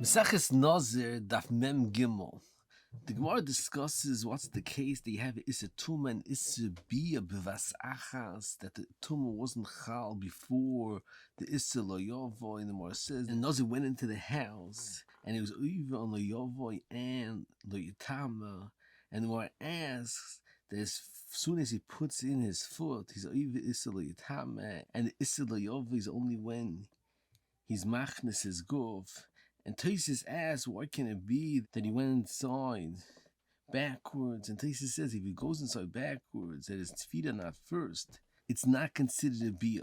Maseches Nazir Daf Mem Gimel. The Gemara discusses what's the case that you have Issa Tuma and Issa Bia Bevas Achas, that the Tuma wasn't Chal before the Issa Loyovoy. And the Gemara says, and Nazir went into the house, and it was even on Loyovoy and Loyotama. And the Gemara asks that as soon as he puts in his foot, he's even Issa Loyotama, and the Issa Loyovoy is only when he's machnes his guf. And Taisus asks, why can it be that he went inside backwards? And Taisus says if he goes inside backwards, that his feet are not first, it's not considered a bia.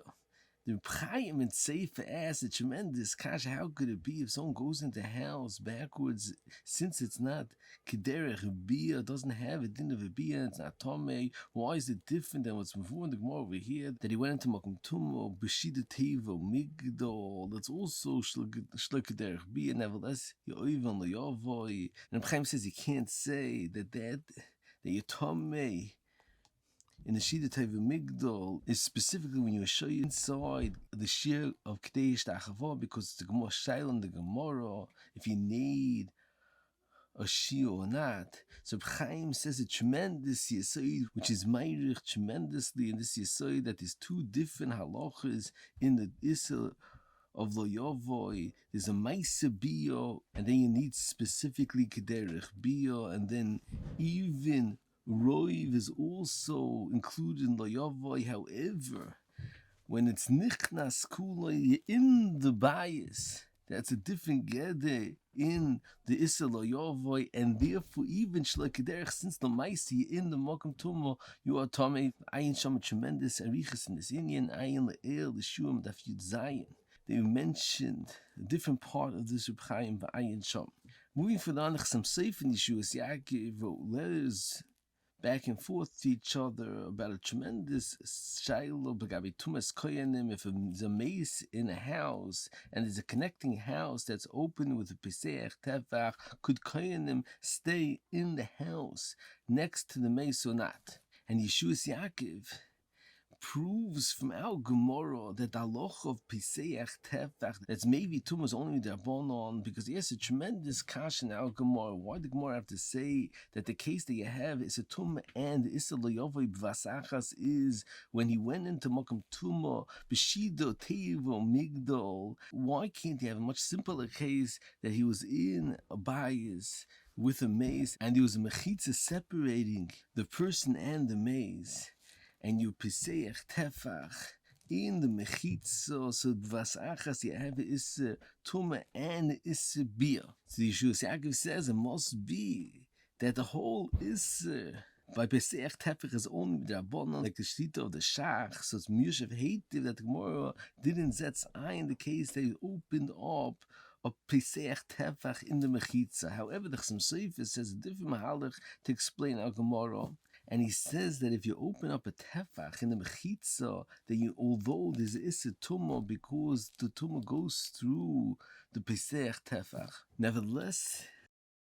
The Chaim and Seifa asks a tremendous kasha, how could it be if someone goes into house backwards, since it's not kederech bia, doesn't have a din of a bia, it's not tomei, why is it different than what's before in the Gemara over here, that he went into makom tumo, b'shida tevo, migdol, that's also shlek kederech bia, nevertheless, yoivan loyavoy, and Chaim says you can't say that you're tomei, in the Shida Teva Migdol is specifically when you show you inside the Shir of Kadesh Ta'achava, because it's the Gemara Shail in the Gemara, if you need a Shir or not. So Chaim says a tremendous Yesod, which is Meirich tremendously in this Yesod, that there's two different halachas in the Issa of Loyovoy. There's a Maisa Bio, and then you need specifically Kederech Bio, and then even Roiv is also included in Loyovoy. However, when it's Nichnas Kula in the bias, that's a different Gede in the Issa Loyovoy, and therefore even Shlekederech, since the Maisi in the Mokum Tumo, you are Tomei, Ayin Shama tremendous Arichas in this Indian, Ayin Le'el, the Shuam Daf Yud Zayin. They mentioned a different part of this Reb Chaim Ayin Sham. Moving further on, some Seif in Yeshuas Yaakov wrote letters back and forth to each other about a tremendous shailo b'gabi tumas koyanim. If there's a mace in a house and there's a connecting house that's open with a peseach tefach, could koyanim stay in the house next to the mace or not? And Yeshuas Yaakov proves from our Gemara that the halacha of Peseach Tefach, that's maybe Tumas only the Rabbanon, because yes, a tremendous kash in our Gemara. Why the Gemara have to say that the case that you have is a Tumah and Issa Loyovoy B'vasachas is when he went into Makom Tumah, B'shido Tevo Migdol? Why can't you have a much simpler case that he was in a bias with a maze and there was a mechitza separating the person and the maze? And you peseach tefach in the mechitza, so b'vas achas you have is tuma and is bia. So Yeshua Yaakov says it must be that the whole is by peseach tefach is only the rabbanon, like the shita of the shach. So it's Mushav hated that the Gemara didn't set in the case they opened up a peseach tefach in the mechitza. However, the Chassam Sofer says a different mahalach to explain our Gemara. And he says that if you open up a tefach in the mechitza, that you, although there's a issa tumah, because the tumah goes through the pesach tefach, nevertheless,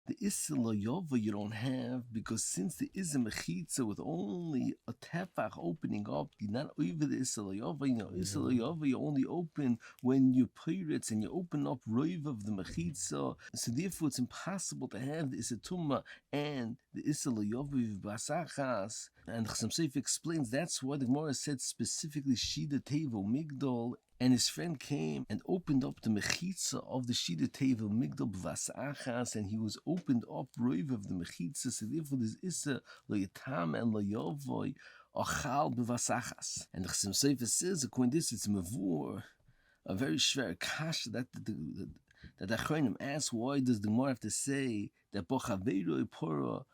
the Issa Loyova you don't have, because since there is a mechitza with only a tefach opening up, you're not over the Issa Loyova. You know, Issa Loyova you only open when you pirates and you open up roiv of the mechitza. So therefore it's impossible to have the Issa Tuma and the Issa Loyova with Basachas. And Chassam Sofer explains that's why the Gemara said specifically Shida Tevo Migdol. And his friend came and opened up the mechitza of the Shida Tevel Migdal B'vasachas, and he was opened up roiv of the mechitza. So therefore, there's Issa Loyatam and Loyovoy Achal B'vasachas. And the Chassam Sofer says, according to this, it's mavur, a very shver kasha that the Achronim asks, why does the Gemara have to say that Bochaveiro Pora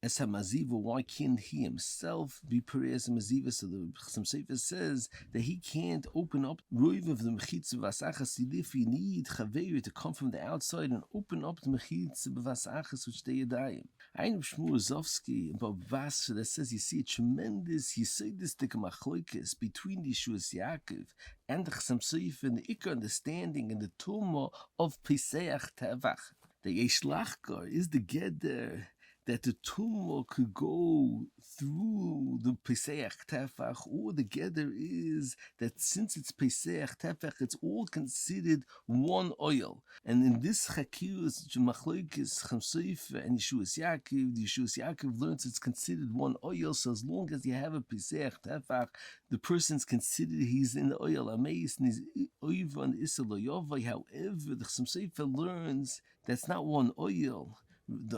as a maziva, why can't he himself be peri as a maziva? So the Chassam Sofer says that he can't open up roiv of the mechitza v'asachas. If you need chaveir to come from the outside and open up the mechitza v'asachas, which they yadayim. I know Shmuel Zovsky about Vasser that says you see a tremendous yesodistic machloikis between the Yeshuas Yaakov and the Chassam Sofer and the ikar understanding and the tumah of Peseach Tevach. The Yesh Lachkar is the Geder that the tumor could go through the Pesach Tefach all together is that since it's Pesach Tefach, it's all considered one oil. And in this Chakirus, Machlokes Chamsoifer and Yeshuas Yaakov, the Yeshuas Yaakov learns it's considered one oil. So as long as you have a Pesach Tefach, the person's considered he's in the oil Ameis and he's over on Issa Lo Yovai. However, the Chamsoifer learns that's not one oil.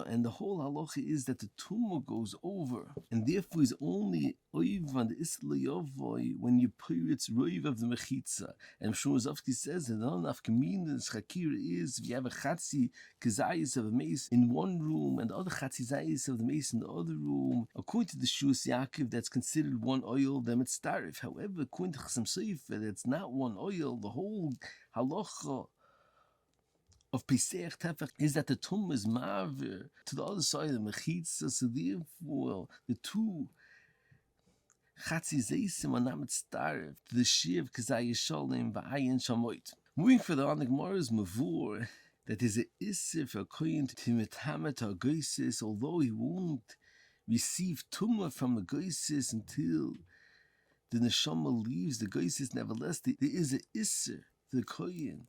And the whole halacha is that the tumor goes over, and therefore is only oivan the islayavoy when you pirates roiv of the mechitza. And Shmuel says that all nafkaminas chakir is if you have a chatzi kazayis of a mace in one room and the other chatzi zayis of the mace in the other room. According to the Shus Yaakov, that's considered one oil. Then it's tarif. However, according to Chasam Sofer, that's not one oil. The whole halacha of Pesach Tefach is that the tum is mavir to the other side of the mechitza, so therefore the two chatzi zeisim are not mitzdarif to the shiv kazay yishalim v'ayin shamoit. Moving further on, the Gemara is mavur that is a isser for a kohen to mitamet or goisis, although he won't receive tumah from the goisis until the neshama leaves the goisis. Nevertheless, there is a isser for the kohen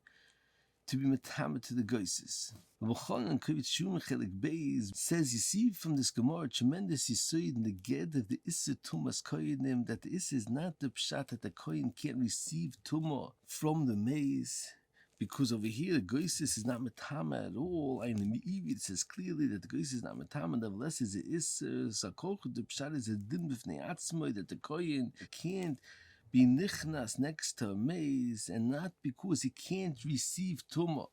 to be metamet to the goises. Rabbi Kavit Shum Chelik Beis says, you see from this Gemara tremendous yisoid in the ged of the Issa Tumas Koyanim, that the Issa is not the pshat that the Koyin can't receive Tumah from the maize, because over here the goises is not metama at all. And in the Me'ivi it says clearly that the goises is not metama, nevertheless is it Issa. Sakolchu the pshat is a din b'fnei atzmai, that the Koyin can't be nichnas next to a maze, and not because he can't receive tumah.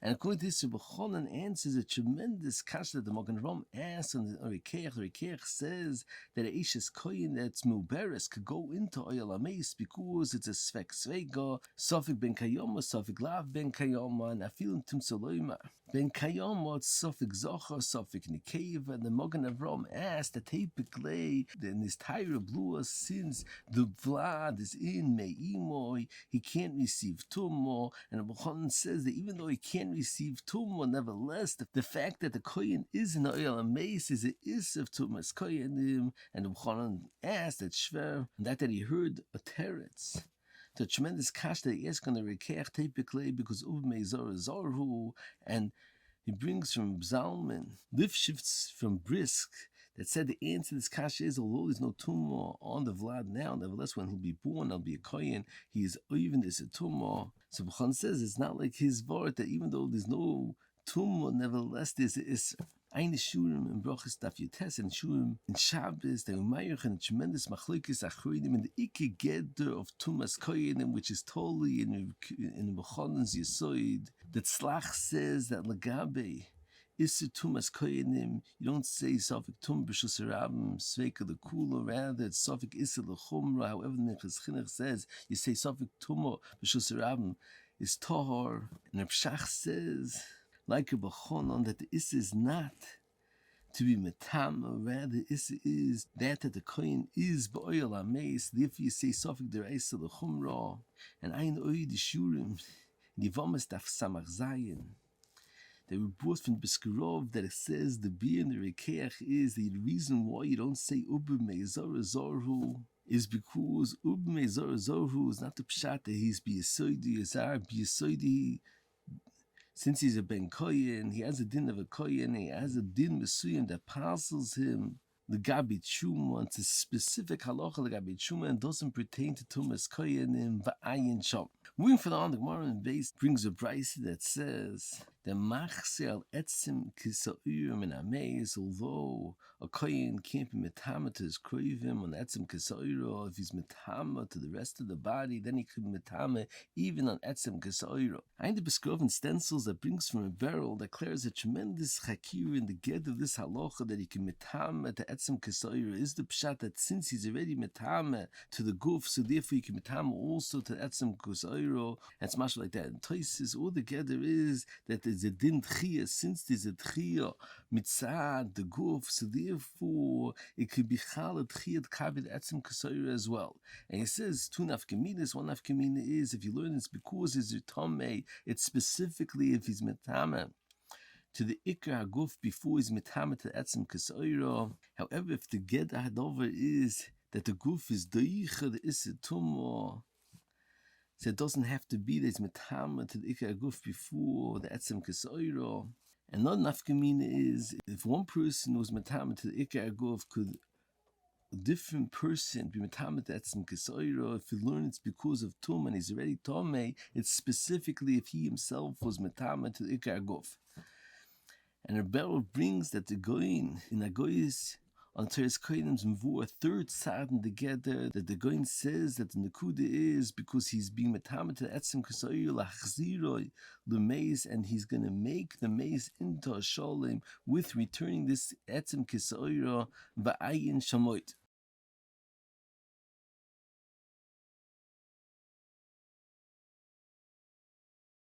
And according to this, Rabbi Chonan answers a tremendous kasha that the Magen Avraham asks on the Rikeach. The Rikeach says that a Eishes Koyin that's Muberes could go into Oyel HaMeis because it's a Svek Svega, Sofik Ben Kayoma, Sofik Lav Ben Kayoma, and Afilin Tum Soloima. Ben Kayoma, it's Sofik Zochar, Sofik Nikeva, and the Magen Avraham asks that typically in this Tyra Blua, since the Vlad is in Me'imoy, he can't receive Tumah, and Rabbi Chonan says that even though he can't receive tumah, nevertheless, the fact that the kohen is in the oil and mace is of tumah's kohenim, and the Chanan asked that shver, and that he heard a teretz. The tremendous kash that he asked on the Rikeach typically because Uvmei Zor Zorhu, and he brings from Zalman, lift shifts from Brisk, that said the answer to this kasha is, although there's no tumah on the Vlad now, nevertheless when he'll be born, he'll be a kohen, he is even this a tumah. So B'chan says it's not like his vart that even though there's no tumah, nevertheless there's a isser. Eine Shurim in Brochus Daf Yutes and Shurim in Shabbos, the Umayach and tremendous machlokes achronim in the Ike Geder of Tumas Koyenim, which is totally in B'chan's Yesoid. That Tzlach says that Lagabe Issa Tumas Koyenim, you don't say Sofik Tum B'Shus Rabim Sveika the Kula, rather it's Sofik Issa L'Chumra. However, the Minchas Chinuch says you say Sofik Tumah B'Shus Rabim is Tahor, and Pshach says like Rabbi Chonon that the Issa is not to be metama, rather Issa is that the Kohen is B'Oyel HaMeis. Therefore you say Sofik D'Reisa L'Chumra, and Ein Oy D'Shurim Nivamas Daf Samach Zayin. They were brought from Biskarov that it says the beer in the Rikeach is the reason why you don't say Ubme Zora Zorhu is because Ubme Zora Zorhu is not the pshat that he's Biyasoidi, Yazar Biyasoidi. Since he's a Ben Koyen, he has a din of a Koyen, he has a din Mesuyim that parcels him the Gabi Chuma, it's a specific halacha the Gabi Chuma and doesn't pertain to Tumas Koyenim Va'ayin Shom. Moving further on, the Gemara in base brings a brayse that says the machse al etzim kisa'urim in ameis, although a kohen can't be metama to his kroivim on etzim kisa'uro, if he's metama to the rest of the body, then he could be metama even on etzim kisa'uro. I the Beskroven stencils that brings from a barrel that declares a tremendous chakir in the get of this halacha that he can metama to etzim kisa'uro is the pshat that since he's already metama to the goof, so therefore he can metama also to etzim kisa'uro. And it's much like that. And Tosis, all together is that there's a din tchiyah, since there's a tchiyah mitzad, the goof, so therefore it could be chalad tchiyah kavod etzim kasayra as well. And he says two nafkaminas. One nafkamina is if you learn it's because it's a tomei, it's specifically if he's metama to the Ikar Haguf before he's metamet to Etzem Kesoira. However, if the Ged Hadover is that the Guf is Doicha, the Issa Tumah, so it doesn't have to be that it's metamet to the Ikar Haguf before the Etzem Kesoira. Another nafkamina is if one person was metamet to the Ikar Haguf, could a different person be metamet to Etzem Kesoira? If you learn it's because of Tum and he's already Tomei, it's specifically if he himself was metamet to the Ikar Haguf. And Rebbe brings that the Goyin in Agoyis on Teres Koyim's Mvur, a third Sarden together, that the Goyin says that the Nakuda is because he's being metamet to Etzem Kesoira lachziroi l'meis, and he's going to make the meis into a shalom with returning this Etzem Kesoira va'ayin shamoit.